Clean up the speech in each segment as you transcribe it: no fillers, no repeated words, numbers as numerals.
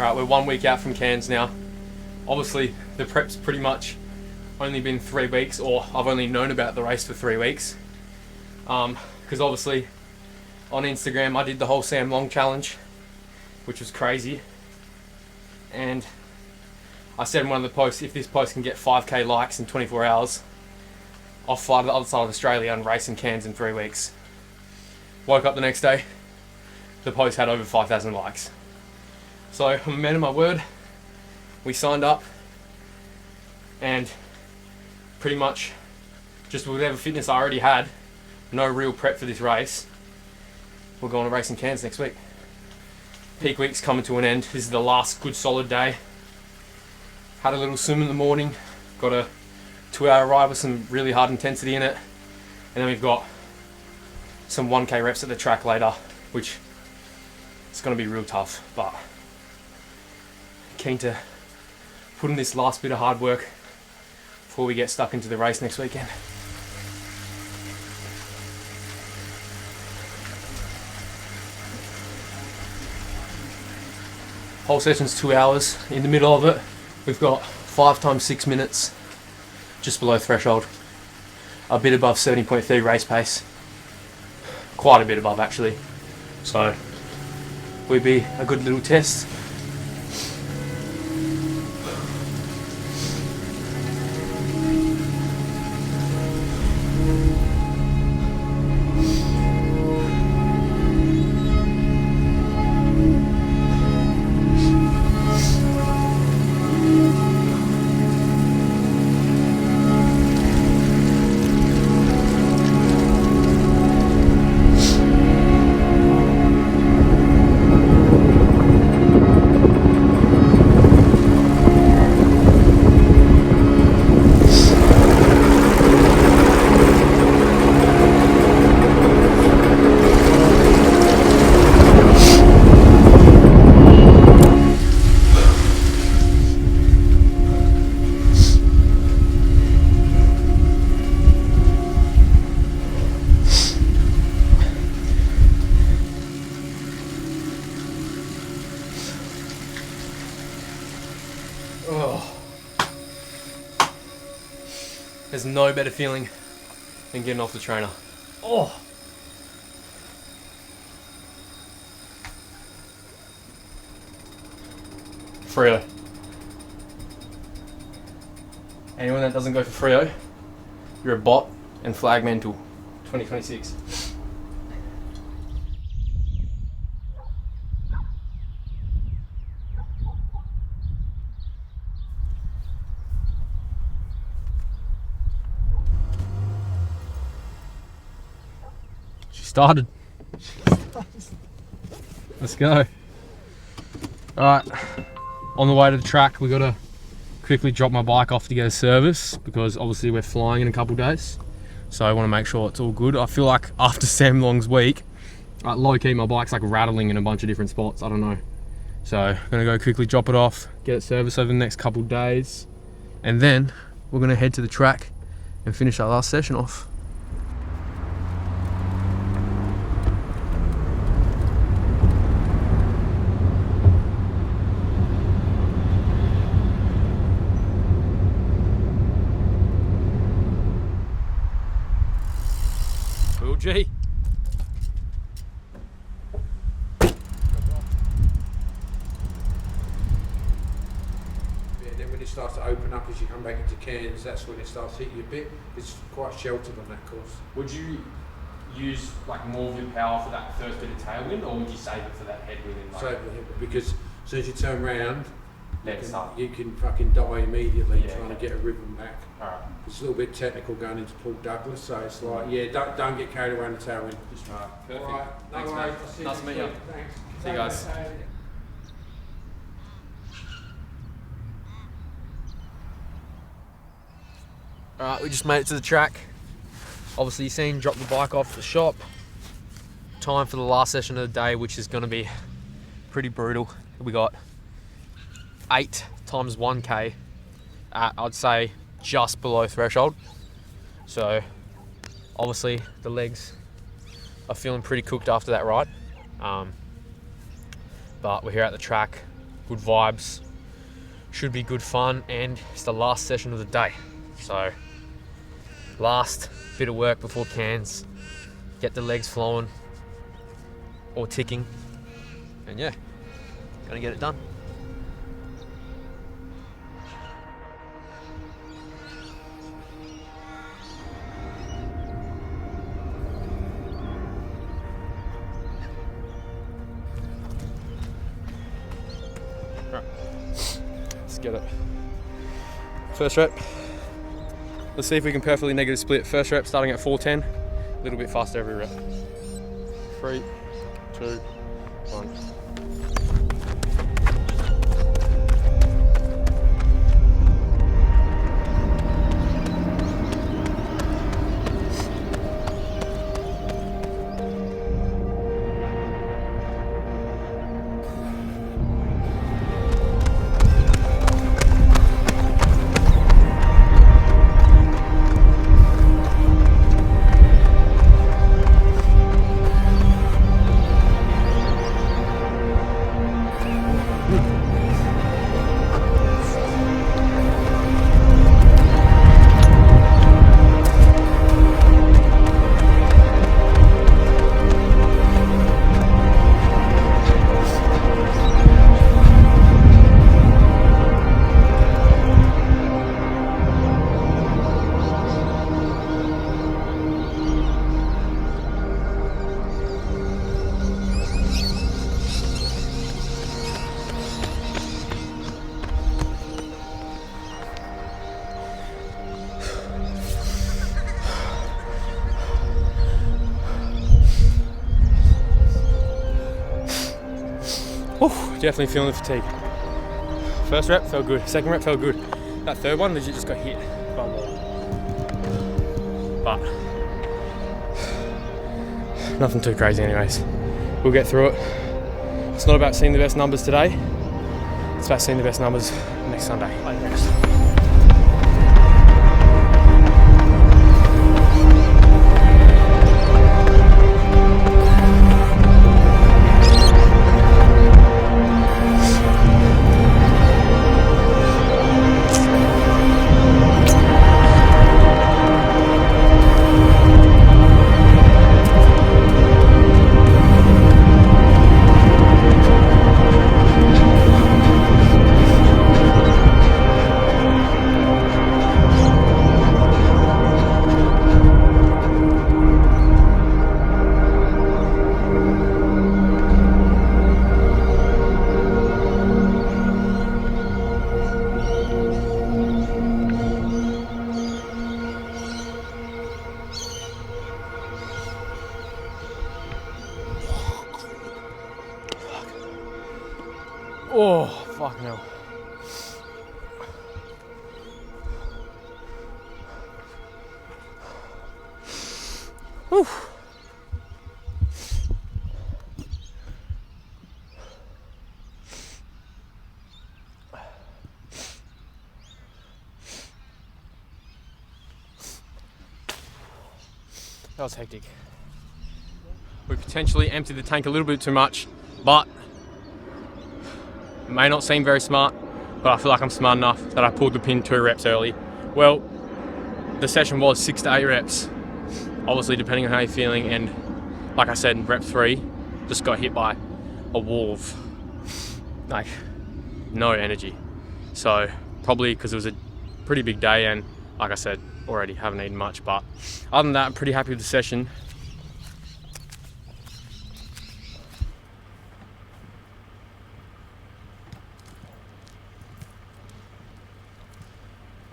Alright, we're 1 week out from Cairns now. Obviously, the prep's pretty much only been 3 weeks, or I've only known about the race for 3 weeks. Because obviously, on Instagram, I did the whole Sam Long challenge, which was crazy. And I said in one of the posts, if this post can get 5k likes in 24 hours, I'll fly to the other side of Australia and race in Cairns in 3 weeks. Woke up the next day, the post had over 5,000 likes. So I'm a man of my word. We signed up and pretty much just with whatever fitness I already had, no real prep for this race, we're going to race in Cairns next week. Peak week's coming to an end. This is the last good solid day. Had a little swim in the morning, got a 2-hour ride with some really hard intensity in it, and then we've got some 1k reps at the track later, which is going to be real tough, but keen to put in this last bit of hard work before we get stuck into the race next weekend. Whole session's 2 hours. In the middle of it, we've got 5 times 6 minutes, just below threshold. A bit above 70.3 race pace. Quite a bit above actually. So, would be a good little test. Oh. There's no better feeling than getting off the trainer. Oh. Freo. Anyone that doesn't go for Freo, you're a bot and flag mental. 2026. Started. Let's go. Alright, on the way to the track, we gotta quickly drop my bike off to get a service because obviously we're flying in a couple days. So I want to make sure it's all good. I feel like after Sam Long's week, low key my bike's like rattling in a bunch of different spots. I don't know. So I'm gonna go quickly drop it off, get it serviced over the next couple days, and then we're gonna head to the track and finish our last session off. G. Yeah, then when it starts to open up as you come back into Cairns, that's when it starts hitting you a bit. It's quite sheltered on that course. Would you use like more of your power for that first bit of tailwind, or would you save it for that headwind? Save it, because as soon as you turn around, you can fucking die immediately trying to get a ribbon back. Alright. It's a little bit technical going into Port Douglas, so it's like, don't get carried away in the tailwind. Perfect. All right. Thanks, mate. Nice to meet you. Thanks. See you guys. Alright, we just made it to the track. Obviously you've seen, dropped the bike off at the shop. Time for the last session of the day, which is going to be pretty brutal. We got 8 times 1k at, I'd say, just below threshold. So obviously the legs are feeling pretty cooked after that ride. But we're here at the track. good vibes, should be good fun, and it's the last session of the day. So last bit of work before Cairns, get the legs flowing or ticking, and yeah, gonna get it done. Right. Let's get it. First rep. Let's see if we can perfectly negative split. First rep starting at 410, a little bit faster every rep. 3, 2, 1. Definitely feeling the fatigue. First rep felt good, second rep felt good. That third one legit just got hit by a wall. But nothing too crazy anyways. We'll get through it. It's not about seeing the best numbers today, it's about seeing the best numbers next Sunday. Oh, fuck no. Whew. That was hectic. We potentially emptied the tank a little bit too much, but it may not seem very smart, but I feel like I'm smart enough that I pulled the pin 2 reps early. Well, the session was 6 to 8 reps, obviously depending on how you're feeling, and like I said, rep 3 just got hit by a wall of like no energy. So probably because it was a pretty big day, and like I said, already haven't eaten much, but other than that, I'm pretty happy with the session.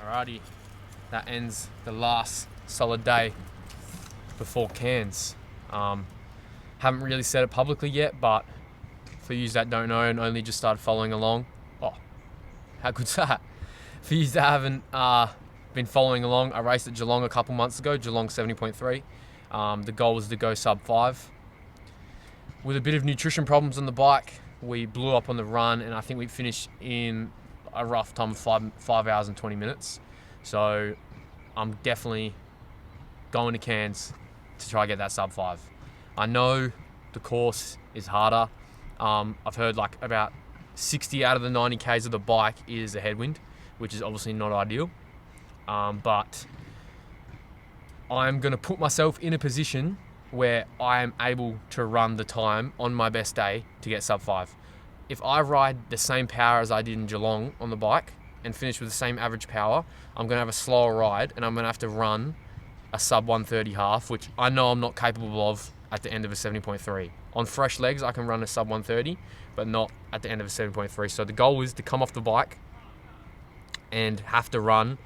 Alrighty, that ends the last solid day before Cairns. Haven't really said it publicly yet, but for you that don't know and only just started following along, oh, how good's that? For you that haven't been following along, I raced at Geelong a couple months ago, Geelong 70.3. The goal was to go sub 5. With a bit of nutrition problems on the bike, we blew up on the run, and I think we finished in a rough time of 5 hours and 20 minutes. So I'm definitely going to Cairns to try to get that sub 5. I know the course is harder. I've heard like about 60 out of the 90 Ks of the bike is a headwind, which is obviously not ideal. But I'm going to put myself in a position where I am able to run the time on my best day to get sub 5. If I ride the same power as I did in Geelong on the bike and finish with the same average power, I'm going to have a slower ride and I'm going to have to run a sub 130 half, which I know I'm not capable of at the end of a 70.3. On fresh legs, I can run a sub 130, but not at the end of a 7.3. So the goal is to come off the bike and have to run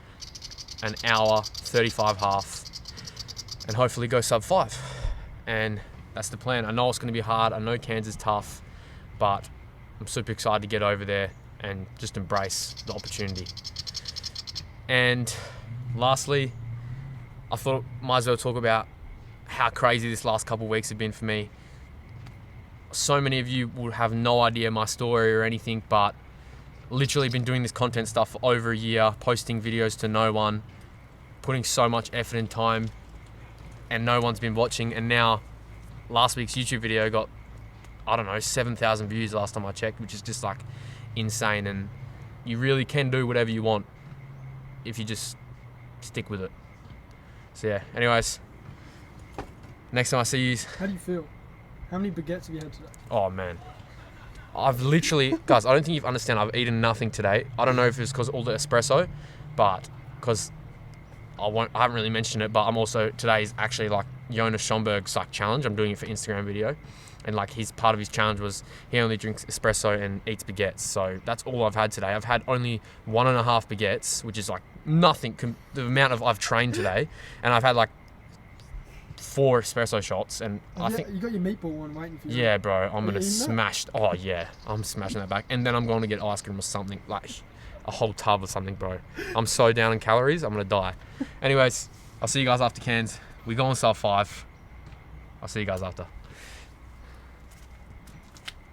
an hour 35 half and hopefully go sub 5. And that's the plan. I know it's going to be hard. I know Cairns is tough, but I'm super excited to get over there and just embrace the opportunity. And lastly, I thought might as well talk about how crazy this last couple of weeks have been for me. So many of you will have no idea my story or anything, but literally been doing this content stuff for over a year, posting videos to no one, putting so much effort and time, and no one's been watching. And now last week's YouTube video got, I don't know, 7,000 views last time I checked, which is just like insane. And you really can do whatever you want if you just stick with it. So yeah, anyways, next time I see you. How do you feel? How many baguettes have you had today? Oh man, I've literally, guys, I don't think you understand. I've eaten nothing today. I don't know if it's because all the espresso, but because I haven't really mentioned it, but I'm also, today is actually like Jonas Schomburg's like challenge. I'm doing it for Instagram video. And like part of his challenge was he only drinks espresso and eats baguettes. So that's all I've had today. I've had only 1.5 baguettes, which is like nothing, the amount of I've trained today. And I've had like 4 espresso shots. And I think you got your meatball one waiting for you. Yeah, bro, I'm going to smash. Oh yeah, I'm smashing that back. And then I'm going to get ice cream or something, like a whole tub or something, bro. I'm so down in calories, I'm going to die. Anyways, I'll see you guys after Cairns. We go on sub 5. I'll see you guys after.